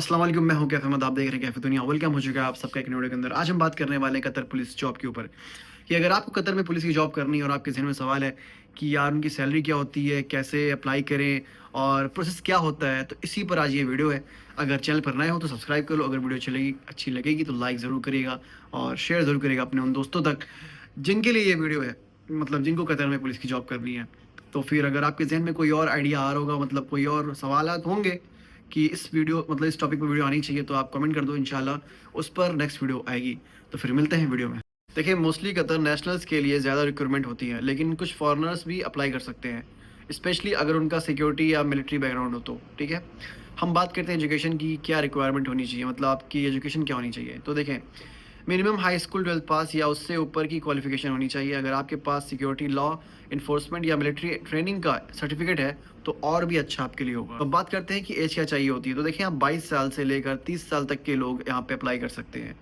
अस्सलाम वालेकुम, मैं हूं कैफ अहमद। आप देख रहे हैं कैफे दुनिया। वेलकम हो चुका है आप सबका एक वीडियो के अंदर। आज हम बात करने वाले हैं कतर पुलिस जॉब के ऊपर कि अगर आपको कतर में पुलिस की जॉब करनी है और आपके जहन में सवाल है कि यार उनकी सैलरी क्या होती है, कैसे अप्लाई करें और प्रोसेस क्या होता है, तो इसी पर आज ये वीडियो है। अगर चैनल पर नए हो तो सब्सक्राइब कर लो। अगर वीडियो अच्छी लगेगी तो लाइक ज़रूर करिएगा और शेयर ज़रूर करिएगा अपने उन दोस्तों तक जिनके लिए ये वीडियो है, मतलब जिनको कतर में पुलिस की जॉब करनी है। तो फिर अगर आपके जहन में कोई और आइडिया आ रहा होगा, मतलब कोई और सवालात होंगे कि इस टॉपिक पे वीडियो आनी चाहिए, तो आप कमेंट कर दो, इंशाल्लाह उस पर नेक्स्ट वीडियो आएगी। तो फिर मिलते हैं वीडियो में। देखिए, मोस्टली कतर नेशनल्स के लिए ज़्यादा रिक्रूटमेंट होती है, लेकिन कुछ फॉरेनर्स भी अप्लाई कर सकते हैं, स्पेशली अगर उनका सिक्योरिटी या मिलिट्री बैकग्राउंड हो तो। ठीक है, हम बात करते हैं एजुकेशन की क्या रिक्वायरमेंट होनी चाहिए, मतलब आपकी एजुकेशन क्या होनी चाहिए। तो देखें, मिनिमम हाई स्कूल 12th पास या उससे ऊपर की क्वालिफिकेशन होनी चाहिए। अगर आपके पास सिक्योरिटी, लॉ इन्फोर्समेंट या मिलिट्री ट्रेनिंग का सर्टिफिकेट है तो और भी अच्छा आपके लिए होगा। तो बात करते हैं कि एज क्या चाहिए होती है। तो देखिए, आप 22 साल से लेकर 30 साल तक के लोग यहाँ पे अप्लाई कर सकते हैं।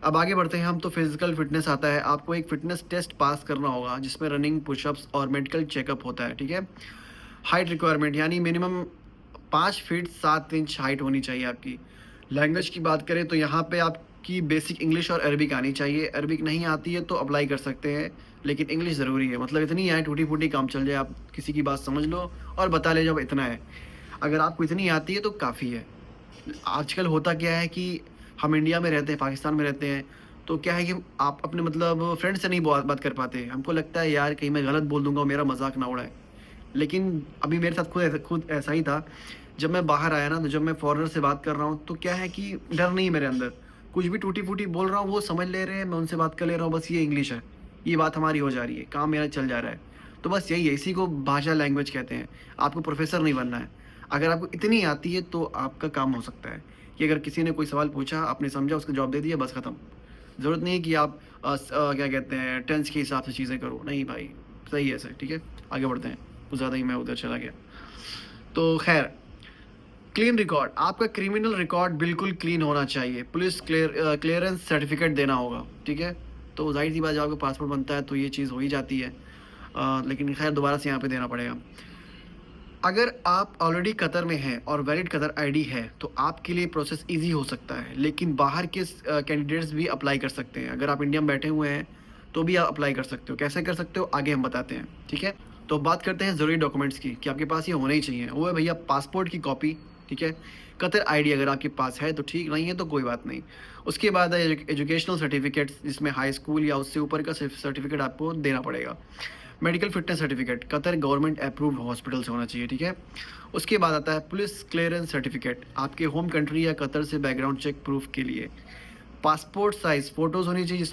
अब आगे बढ़ते हैं हम। तो फिजिकल फिटनेस आता है। आपको एक फिटनेस टेस्ट पास करना होगा जिसमें रनिंग, पुशअप्स और मेडिकल चेकअप होता है। ठीक है, हाइट रिक्वायरमेंट यानी मिनिमम 5 फीट 7 इंच हाइट होनी चाहिए आपकी। लैंग्वेज की बात करें तो यहाँ पे आपकी बेसिक इंग्लिश और अरबिक आनी चाहिए। अरबिक नहीं आती है तो अप्लाई कर सकते हैं, लेकिन इंग्लिश ज़रूरी है। मतलब इतनी आए टूटी फूटी काम चल जाए, आप किसी की बात समझ लो और बता ले जब इतना है। अगर आपको इतनी आती है तो काफ़ी है। आजकल होता क्या है कि हम इंडिया में रहते हैं, पाकिस्तान में रहते हैं, तो क्या है कि आप अपने मतलब फ्रेंड से नहीं बात कर पाते। हमको लगता है यार कहीं मैं गलत बोल दूंगा और मेरा मजाक ना उड़ाए। लेकिन अभी मेरे साथ खुद ऐसा ही था। जब मैं बाहर आया ना, तो जब मैं फॉरेनर से बात कर रहा हूँ तो क्या है कि डर नहीं है मेरे अंदर। कुछ भी टूटी फूटी बोल रहा हूँ वो समझ ले रहे हैं, मैं उनसे बात कर ले रहा हूँ, बस ये इंग्लिश है, ये बात हमारी हो जा रही है, काम मेरा चल जा रहा है। तो बस यही है, इसी को भाषा लैंग्वेज कहते हैं। आपको प्रोफेसर नहीं बनना है। अगर आपको इतनी आती है तो आपका काम हो सकता है कि अगर किसी ने कोई सवाल पूछा, आपने समझा, उसका जवाब दे दिया, बस ख़त्म। ज़रूरत नहीं है कि आप क्या कहते हैं, टेंस के हिसाब से चीज़ें करो। नहीं भाई, सही है सर। ठीक है, आगे बढ़ते हैं। कुछ ज़्यादा ही मैं उधर चला गया। तो खैर, क्लीन रिकॉर्ड। आपका क्रिमिनल रिकॉर्ड बिल्कुल क्लीन होना चाहिए। पुलिस क्लियरेंस सर्टिफिकेट देना होगा। ठीक है, तो जाहिर सी बात, जब आपका पासपोर्ट बनता है तो ये चीज़ हो ही जाती है। लेकिन खैर दोबारा से यहाँ पे देना पड़ेगा। अगर आप ऑलरेडी कतर में हैं और वैलिड कतर आईडी है तो आपके लिए प्रोसेस इजी हो सकता है, लेकिन बाहर के कैंडिडेट्स भी अप्लाई कर सकते हैं। अगर आप इंडिया में बैठे हुए हैं तो भी आप अप्लाई कर सकते हो। कैसे कर सकते हो आगे हम बताते हैं। ठीक है, तो बात करते हैं ज़रूरी डॉक्यूमेंट्स की कि आपके पास ये होने ही चाहिए। वो है भैया पासपोर्ट की कॉपी। ठीक है, कतर आईडी अगर आपके पास है तो ठीक, नहीं है तो कोई बात नहीं। उसके बाद है एजुकेशनल सर्टिफिकेट्स, जिसमें हाई स्कूल या उससे ऊपर का सर्टिफिकेट आपको देना पड़ेगा। Medical fitness certificate Qatar government approved hospital से होना चाहिए। ठीक है, उसके बाद आता है पुलिस क्लियरेंस सर्टिफिकेट, आपके होम कंट्री या कतर से बैकग्राउंड चेक प्रूफ के लिए। पासपोर्ट साइज फ़ोटोज़ होनी चाहिए,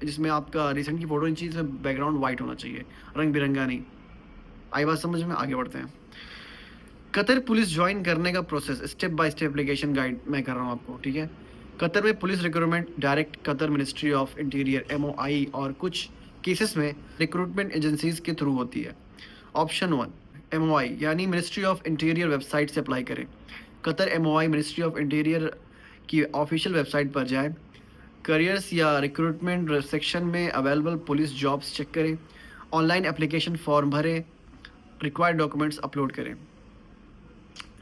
जिसमें आपका रिसेंट की फ़ोटो होनी चाहिए, जिसमें बैकग्राउंड वाइट होना चाहिए, रंग बिरंगा नहीं। आई बात समझ में? आगे बढ़ते हैं। कतर पुलिस ज्वाइन करने का process, step by step application guide मैं कर रहा हूँ आपको। ठीक है, कतर में police recruitment direct Qatar ministry of interior MOI और कुछ केसेस में रिक्रूटमेंट एजेंसीज के थ्रू होती है। ऑप्शन 1, MOI यानी मिनिस्ट्री ऑफ इंटीरियर वेबसाइट से अप्लाई करें। Qatar MOI ministry of interior की ऑफिशियल वेबसाइट पर जाएं, करियर्स या रिक्रूटमेंट सेक्शन में अवेलेबल पुलिस जॉब्स चेक करें, ऑनलाइन एप्लीकेशन फॉर्म भरें, रिक्वायर्ड डॉक्यूमेंट्स अपलोड करें।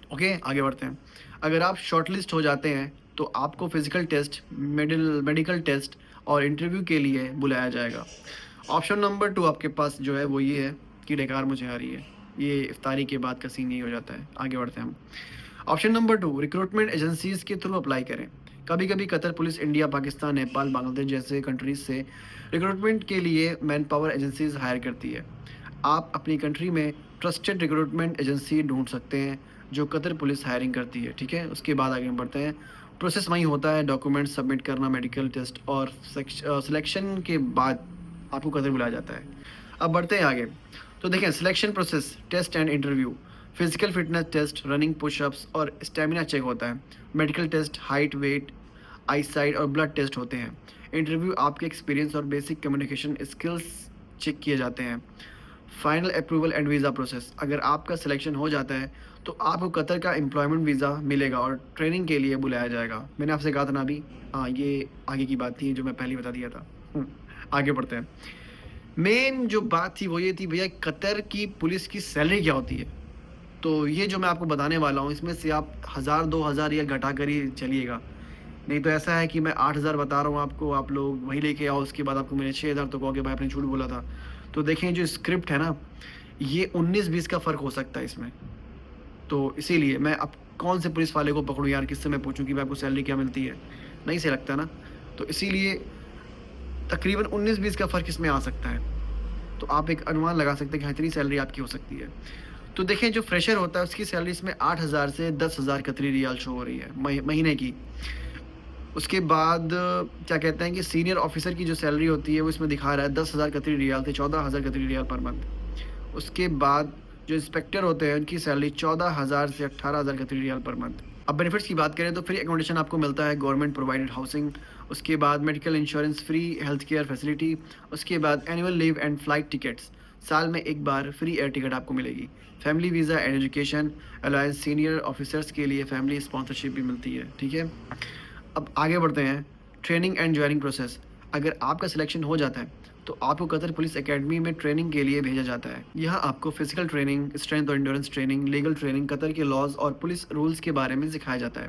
ओके, आगे बढ़ते हैं। अगर आप शॉर्टलिस्ट हो जाते हैं तो आपको फिजिकल टेस्ट, मेडिकल टेस्ट और इंटरव्यू के लिए बुलाया जाएगा। ऑप्शन नंबर 2 आपके पास जो है वो ये है कि बेकार मुझे आ रही है, ये इफ्तारी के बाद का सीन यही हो जाता है। आगे बढ़ते हैं हम। ऑप्शन नंबर 2, रिक्रूटमेंट एजेंसीज के थ्रू अप्लाई करें। कभी कभी Qatar police India, Pakistan, Nepal, Bangladesh जैसे कंट्रीज से रिक्रूटमेंट के लिए मैन पावर एजेंसीज हायर करती है। आप अपनी कंट्री में ट्रस्टेड रिक्रूटमेंट एजेंसी ढूंढ सकते हैं जो कतर पुलिस हायरिंग करती है। ठीक है, उसके बाद आगे बढ़ते हैं। प्रोसेस वहीं होता है, डॉक्यूमेंट सबमिट करना, मेडिकल टेस्ट और सिलेक्शन के बाद आपको कतर बुलाया जाता है। अब बढ़ते हैं आगे। तो देखें, selection process, test and interview, physical fitness test, running, pushups और स्टेमिना चेक होता है। Medical test, height, weight, eye sight और ब्लड टेस्ट होते हैं। इंटरव्यू आपके एक्सपीरियंस और बेसिक कम्युनिकेशन स्किल्स चेक किए जाते हैं। Final approval and visa process, अगर आपका सिलेक्शन हो जाता है तो आपको कतर का एम्प्लॉयमेंट वीज़ा मिलेगा और ट्रेनिंग के लिए बुलाया जाएगा। मैंने आपसे कहा था ना अभी, हाँ ये आगे की बात थी जो मैं पहले बता दिया था। आगे बढ़ते हैं। मेन जो बात थी वो ये थी भैया, कतर की पुलिस की सैलरी क्या होती है। तो ये जो मैं आपको बताने वाला हूँ, इसमें से आप 1000-2000 रियल घटा कर ही चलिएगा। नहीं तो ऐसा है कि मैं 8000 बता रहा हूँ आपको, आप लोग वही लेके आओ, उसके बाद आपको मैंने 6000 तो कहोगे भाई आपने झूठ बोला था। तो देखें जो स्क्रिप्ट है ना, ये 19-20 का फ़र्क हो सकता है इसमें। तो इसीलिए मैं अब कौन से पुलिस वाले को पकड़ूँ यार, किससे मैं पूछूँ कि भाई आपको सैलरी क्या मिलती है? नहीं सही लगता ना। तो इसीलिए तकरीबन 19-20 का फ़र्क इसमें आ सकता है। तो आप एक अनुमान लगा सकते हैं कि हाँ, इतनी सैलरी आपकी हो सकती है। तो देखें जो फ्रेशर होता है उसकी सैलरी इसमें 8000 से 10,000 कतरी रियाल शो हो रही है महीने की। उसके बाद क्या कहते हैं कि सीनियर ऑफिसर की जो सैलरी होती है वो इसमें दिखा रहा है 10,000 कतरी रियाल से 14,000 कतरी रियाल पर मंथ। उसके बाद जो इंस्पेक्टर होते हैं उनकी सैलरी 14,000 से 18,000 कतरी रियाल पर मंथ। अब बेनिफिट्स की बात करें तो फ्री अकोमोडेशन आपको मिलता है, गवर्नमेंट प्रोवाइडेड हाउसिंग, उसके बाद medical insurance, free health care facility, उसके बाद annual leave and flight tickets, साल में एक बार फ्री एयर टिकट आपको मिलेगी, family visa and education alliance, senior officers के लिए फैमिली स्पॉन्सरशिप भी मिलती है। ठीक है, अब आगे बढ़ते हैं। ट्रेनिंग एंड जॉइनिंग प्रोसेस, अगर आपका सिलेक्शन हो जाता है तो आपको कतर पुलिस एकेडमी में ट्रेनिंग के लिए भेजा जाता है। यहाँ आपको फिजिकल ट्रेनिंग, स्ट्रेंथ और endurance training, legal training, Qatar के लॉज और पुलिस रूल्स के बारे में सिखाया जाता है।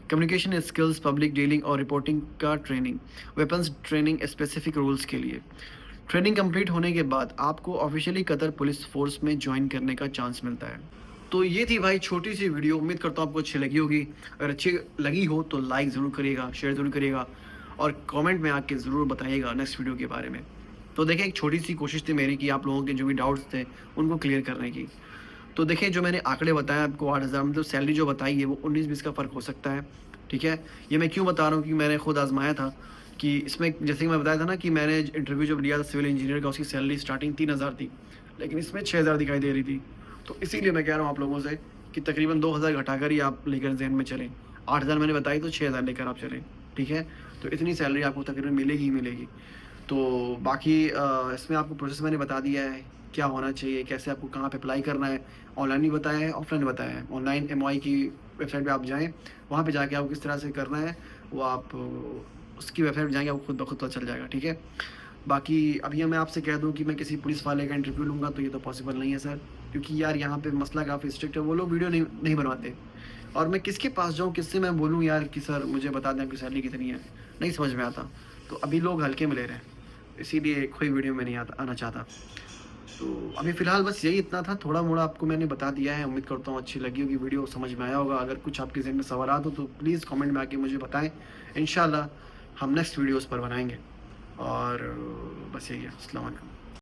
कम्युनिकेशन स्किल्स, पब्लिक डीलिंग और रिपोर्टिंग का training, weapons training specific rules के लिए। ट्रेनिंग कंप्लीट होने के बाद आपको ऑफिशियली कतर पुलिस फोर्स में ज्वाइन करने का चांस मिलता है। तो ये थी भाई छोटी सी वीडियो, उम्मीद करता हूँ आपको अच्छी लगी होगी। अगर अच्छी लगी हो तो लाइक ज़रूर करिएगा, शेयर ज़रूर करिएगा और कमेंट में आके ज़रूर बताइएगा नेक्स्ट वीडियो के बारे में। तो देखिए एक छोटी सी कोशिश थी मेरी कि आप लोगों के जो भी डाउट्स थे उनको क्लियर करने की। तो देखिए जो मैंने आंकड़े बताए आपको 8000, मतलब सैलरी जो बताई है वो 19-20 का फ़र्क हो सकता है। ठीक है, ये मैं क्यों बता रहा हूँ कि मैंने खुद आजमाया था कि इसमें, जैसे कि मैं बताया था ना कि मैंने इंटरव्यू जब लिया था सिविल इंजीनियर का, उसकी सैलरी स्टार्टिंग 3000 थी, लेकिन इसमें 6000 दिखाई दे रही थी। तो इसीलिए मैं कह रहा हूँ आप लोगों से कि तकरीबन 2000 घटाकर ही आप लेकर जहन में चलें। 8000 मैंने बताई तो 6000 लेकर आप चलें। ठीक है, तो इतनी सैलरी आपको तकरीबन मिलेगी ही मिलेगी। तो बाकी इसमें आपको प्रोसेस मैंने बता दिया है, क्या होना चाहिए, कैसे आपको कहाँ पे अप्लाई करना है, ऑनलाइन भी बताया है, ऑफलाइन बताया है। ऑनलाइन एमओआई की वेबसाइट पे आप जाएँ, वहाँ पे जाके आपको किस तरह से करना है वो आप उसकी वेबसाइट पे जाएँगे, आपको खुद ब खुद पता चल जाएगा। ठीक है, बाकी अभी मैं आपसे कह दूँ कि मैं किसी पुलिस वाले का इंटरव्यू लूँगा तो ये तो पॉसिबल नहीं है सर, क्योंकि यार यहाँ पे मसला काफ़ी स्ट्रिक्ट है, वो लोग वीडियो नहीं बनवाते। और मैं किसके पास जाऊँ, किससे मैं बोलूँ यार कि सर मुझे बता दें आपकी सैलरी कितनी है, नहीं समझ में आता। तो अभी लोग हल्के में ले रहे हैं, इसीलिए कोई वीडियो में नहीं आना चाहता। तो अभी फ़िलहाल बस यही इतना था, थोड़ा-मोड़ा आपको मैंने बता दिया है। उम्मीद करता हूँ अच्छी लगी होगी वीडियो, समझ में आया होगा। अगर कुछ आपके ज़हन में सवालात हो तो प्लीज़ कमेंट में आके मुझे बताएँ। इंशाल्लाह हम नेक्स्ट वीडियोज़ पर बनाएँगे। और बस यही है। अस्सलाम वालेकुम।